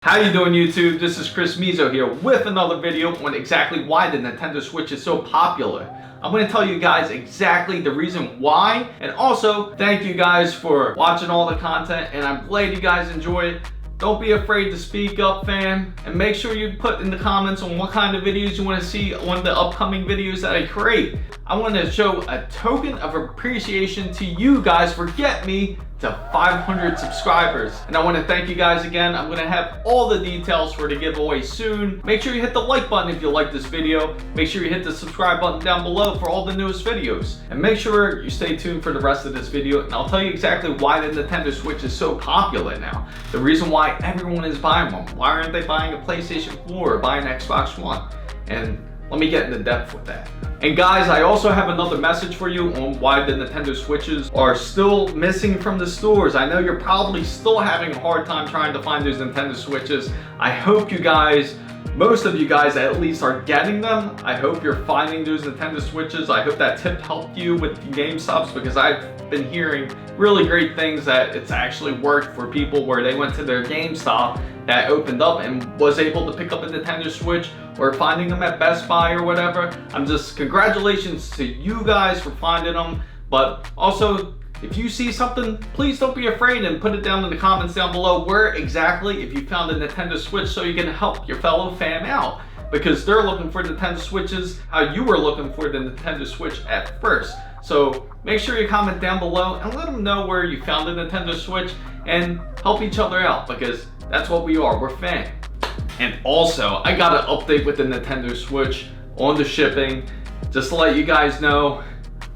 How you doing, YouTube? This is Chris Mizo here with another video on exactly why the Nintendo Switch is so popular. I'm going to tell you guys exactly the reason why, and also thank you guys for watching all the content, and I'm glad you guys enjoy it. Don't be afraid to speak up, fam, and make sure you put in the comments on what kind of videos you want to see on the upcoming videos that I create. I want to show a token of appreciation to you guys for getting me to 500 subscribers. And I want to thank you guys again. I'm going to have all the details for the giveaway soon. Make sure you hit the like button if you like this video. Make sure you hit the subscribe button down below for all the newest videos. And make sure you stay tuned for the rest of this video, and I'll tell you exactly why the Nintendo Switch is so popular now. The reason why everyone is buying one. Why aren't they buying a PlayStation 4 or buying an Xbox One? And let me get into depth with that. And guys, I also have another message for you on why the Nintendo Switches are still missing from the stores. I know you're probably still having a hard time trying to find those Nintendo Switches. I hope you guys, most of you guys at least, are getting them. I hope you're finding those Nintendo Switches. I hope that tip helped you with the GameStops, because I've been hearing really great things that it's actually worked for people where they went to their GameStop that opened up and was able to pick up a Nintendo Switch, or finding them at Best Buy or whatever. Congratulations to you guys for finding them. But also, if you see something, please don't be afraid and put it down in the comments down below where exactly, if you found a Nintendo Switch, so you can help your fellow fam out, because they're looking for Nintendo Switches how you were looking for the Nintendo Switch at first. So make sure you comment down below and let them know where you found the Nintendo Switch, and help each other out, because that's what we are, we're fans. And also, I got an update with the Nintendo Switch on the shipping. Just to let you guys know,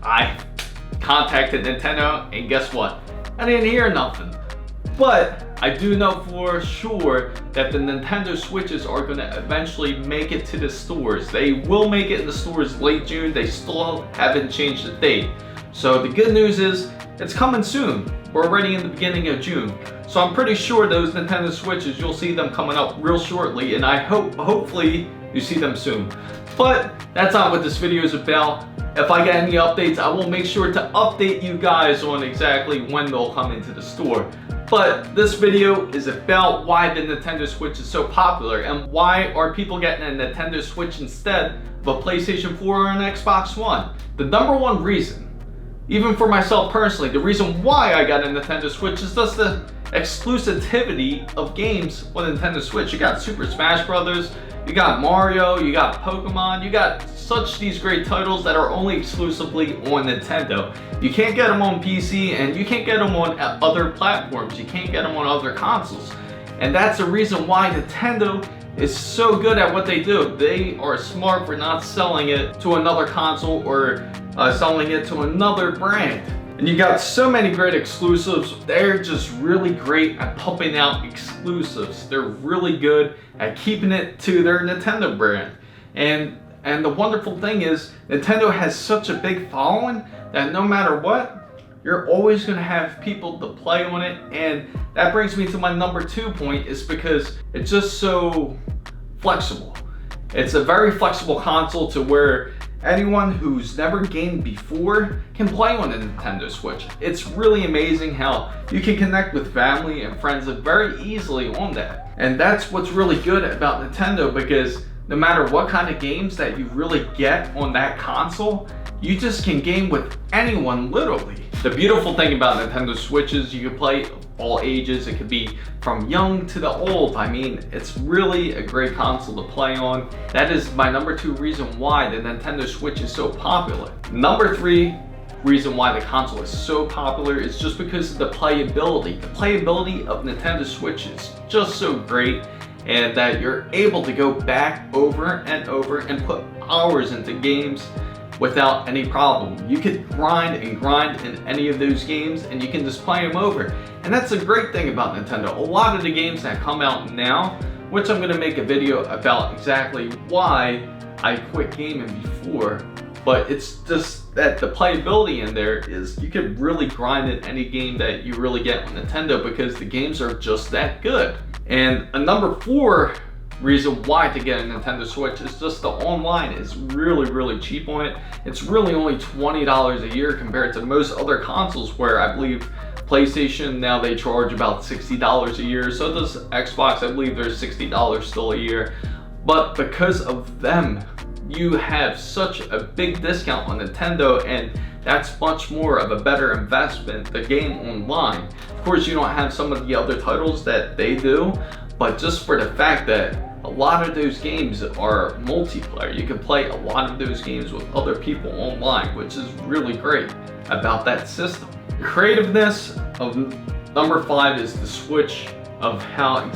I contacted Nintendo, and guess what? I didn't hear nothing. But I do know for sure that the Nintendo Switches are going to eventually make it to the stores. They will make it in the stores late June. They still haven't changed the date. So the good news is, it's coming soon. We're already in the beginning of June. So I'm pretty sure those Nintendo Switches, you'll see them coming up real shortly, and I hopefully you see them soon. But that's not what this video is about. If I get any updates, I will make sure to update you guys on exactly when they'll come into the store. But this video is about why the Nintendo Switch is so popular, and why are people getting a Nintendo Switch instead of a PlayStation 4 or an Xbox One. The number one reason, even for myself personally, the reason why I got a Nintendo Switch is just the exclusivity of games on Nintendo Switch. You got Super Smash Brothers, you got Mario, you got Pokemon, you got these great titles that are only exclusively on Nintendo. You can't get them on PC, and you can't get them on other platforms. You can't get them on other consoles. And that's the reason why Nintendo is so good at what they do. They are smart for not selling it to another console or selling it to another brand. And you got so many great exclusives. They're just really great at pumping out exclusives. They're really good at keeping it to their Nintendo brand. And the wonderful thing is, Nintendo has such a big following that no matter what, you're always going to have people to play on it. And that brings me to my number 2 point, is because it's just so flexible. It's a very flexible console to where anyone who's never gamed before can play on a Nintendo Switch. It's really amazing how you can connect with family and friends very easily on that. And that's what's really good about Nintendo, because no matter what kind of games that you really get on that console, you just can game with anyone, literally. The beautiful thing about Nintendo Switch is you can play all ages. It could be from young to the old. I mean, it's really a great console to play on. That is my number 2 reason why the Nintendo Switch is so popular. Number 3 reason why the console is so popular is just because of the playability. The playability of Nintendo Switch is just so great, and that you're able to go back over and over and put hours into games without any problem. You could grind and grind in any of those games, and you can just play them over. And that's a great thing about Nintendo. A lot of the games that come out now, which I'm gonna make a video about exactly why I quit gaming before, but it's just that the playability in there is, you could really grind in any game that you really get on Nintendo, because the games are just that good. And a number 4 reason why to get a Nintendo Switch is just the online is really cheap on it. It's really only $20 a year compared to most other consoles, where I believe PlayStation, now they charge about $60 a year. So does Xbox. I believe there's $60 still a year. But because of them, you have such a big discount on Nintendo, and that's much more of a better investment, the game online. Of course, you don't have some of the other titles that they do, but just for the fact that a lot of those games are multiplayer. You can play a lot of those games with other people online, which is really great about that system. The creativeness of number 5 is the Switch, of how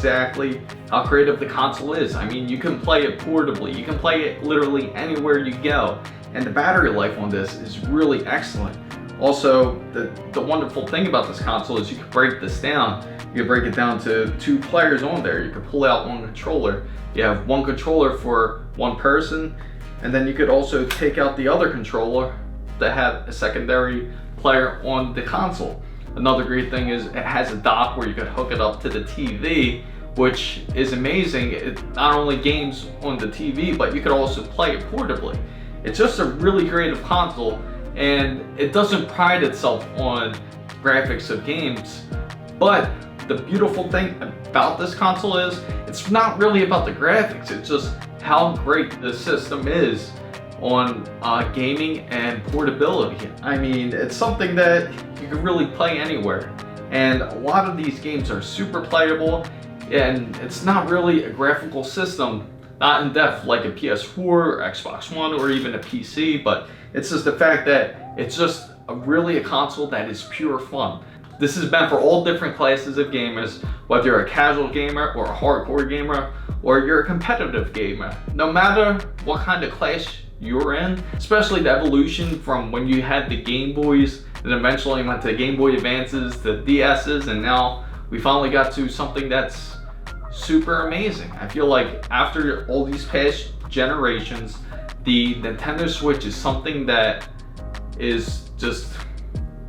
creative the console is. I mean, you can play it portably. You can play it literally anywhere you go. And the battery life on this is really excellent. Also, the wonderful thing about this console is you can break this down. You can break it down to 2 players on there. You can pull out one controller. You have one controller for one person, and then you could also take out the other controller to have a secondary player on the console. Another great thing is it has a dock where you could hook it up to the TV, which is amazing. It not only games on the TV, but you could also play it portably. It's just a really creative console, and it doesn't pride itself on graphics of games, but the beautiful thing about this console is it's not really about the graphics. It's just how great the system is on gaming and portability. I mean, it's something that you can really play anywhere, and a lot of these games are super playable, and it's not really a graphical system, not in depth like a PS4 or Xbox One or even a PC, but it's just the fact that it's just really a console that is pure fun. This is meant for all different classes of gamers, whether you're a casual gamer or a hardcore gamer, or you're a competitive gamer. No matter what kind of class you're in, especially the evolution from when you had the Game Boys, and eventually went to Game Boy Advances, to DS's, and now we finally got to something that's super amazing. I feel like after all these past generations, the Nintendo Switch is something that is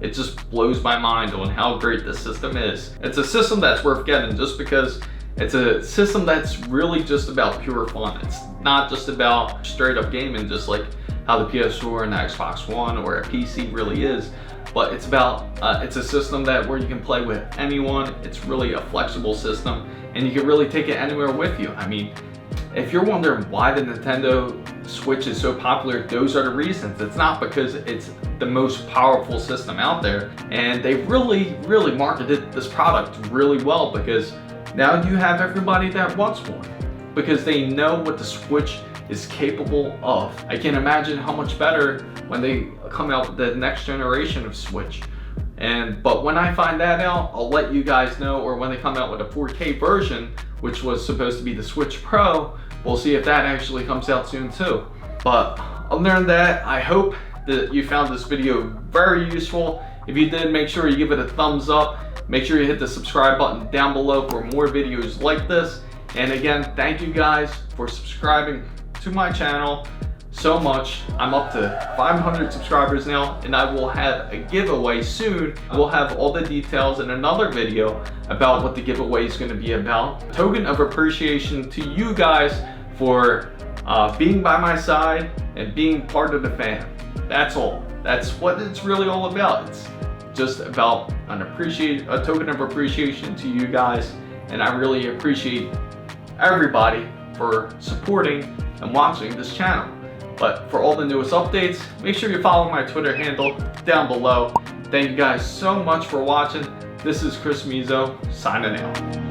it just blows my mind on how great this system is. It's a system that's worth getting just because it's a system that's really just about pure fun. It's not just about straight up gaming, just like how the PS4 and the Xbox One or a PC really is, but it's about, it's a system that where you can play with anyone. It's really a flexible system, and you can really take it anywhere with you. I mean, if you're wondering why the Nintendo Switch is so popular, those are the reasons. It's not because it's the most powerful system out there, and they really marketed this product really well, because now you have everybody that wants one, because they know what the Switch is capable of. I can imagine how much better when they come out with the next generation of Switch. But when I find that out, I'll let you guys know, or when they come out with a 4K version, which was supposed to be the Switch Pro, we'll see if that actually comes out soon too. But other than that, I hope that you found this video very useful. If you did, make sure you give it a thumbs up. Make sure you hit the subscribe button down below for more videos like this. And again, thank you guys for subscribing to my channel so much. I'm up to 500 subscribers now, and I will have a giveaway soon. I will have all the details in another video about what the giveaway is going to be about. A token of appreciation to you guys for being by my side and being part of the fam. That's all. That's what it's really all about. It's just about a token of appreciation to you guys, and I really appreciate everybody for supporting and watching this channel. But for all the newest updates, make sure you follow my Twitter handle down below. Thank you guys so much for watching. This is Chris Mizo signing out.